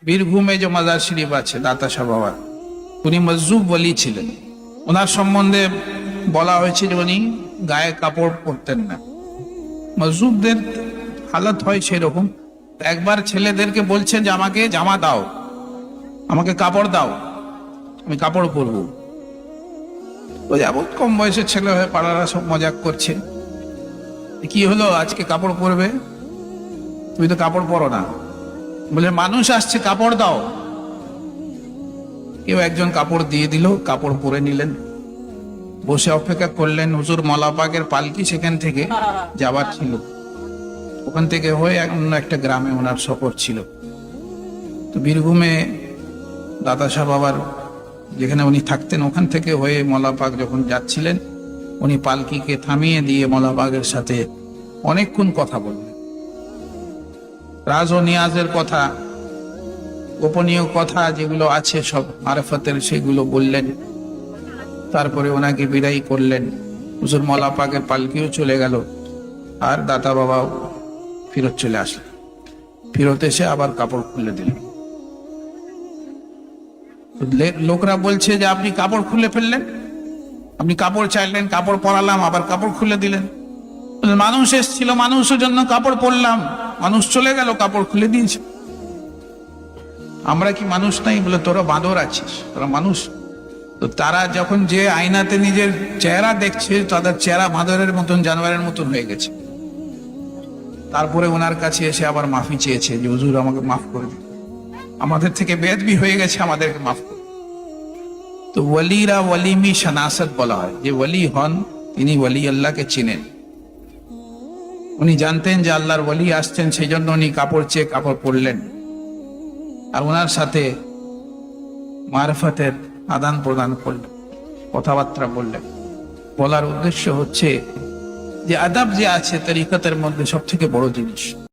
বীরভূমে যে মাজার শরীফ আছে দাতা শাহ বাবার, উনি মজজুব ওলি ছিলেন। ওনার সম্বন্ধে বলা হয়েছে যে উনি গায়ে কাপড় পরতেন না। মজজুবদের হালত হয় সেরকম। একবার ছেলেদেরকে বলছেন যে আমাকে জামা দাও, আমাকে কাপড় দাও, আমি কাপড় পরবো। ওই বহুত কম বয়সের ছেলে হয়ে পাড়ারা সব মজাক করছে, কি হলো আজকে কাপড় পরবে? তুমি তো কাপড় পরো না। বলে মানুষ আসছে, কাপড় দাও। কেউ একজন কাপড় দিয়ে দিল, কাপড় পরে নিলেন, বসে অপেক্ষা করলেন। হুজুর মওলা পাকের পালকি সেখান থেকে যাবার ছিল, ওখান থেকে হয়ে অন্য একটা গ্রামে ওনার সফর ছিল। তো বীরভূমে দাদা শাহ বাবার যেখানে উনি থাকতেন ওখান থেকে হয়ে মওলা পাক যখন যাচ্ছিলেন, উনি পালকিকে থামিয়ে দিয়ে মওলা পাকের সাথে অনেকক্ষণ কথা বললেন। রাজ ও নিয়াজের কথা, গোপনীয় কথা যেগুলো আছে সব মারফতের, সেগুলো বললেন। তারপরে ওনাকে বিদায় করলেন। হুজুর মওলা পাকের পালকিও চলে গেল, আর দাতা বাবাও ফিরত চলে আসলেন। ফিরত এসে আবার কাপড় খুলে দিলেন। লোকরা বলছে যে আপনি কাপড় খুলে ফেললেন, আপনি কাপড় চাইলেন, কাপড় পরালাম, আবার কাপড় খুলে দিলেন। মানুষ এসেছিল, মানুষের জন্য কাপড় পরলাম, মানুষ চলে গেল, কাপড় খুলে দিয়েছে। আমরা কি মানুষ নাই? বলে তোরা বাঁদর আছিস, তোরা মানুষ? তো তারা যখন যে আয়নাতে নিজের চেহারা দেখছে, তাদের চেহারা বাঁদরের মতন, জানোয়ারের মতন হয়ে গেছে। তারপরে ওনার কাছে এসে আবার মাফি চেয়েছে যে হুজুর আমাকে মাফ করে দিন, আমাদের থেকে বেয়াদবি হয়ে গেছে, আমাদেরকে মাফ করুন। তো ওয়ালিরা ওয়ালিমি শানাসাত বলা হয়, যে ওয়ালি হন তিনি ওয়ালি আল্লাহকে চিনেন। উনি জানতেন যে আল্লাহর ওয়ালি আসছেন, সেই জন্য উনি কাপড় চেয়ে কাপড় পরলেন, আর ওনার সাথে মারফতের আদান প্রদান করলেন, কথাবার্তা বললেন। বলার উদ্দেশ্য হচ্ছে যে আদাব যে আছে তরিকতের মধ্যে সব থেকে বড় জিনিস।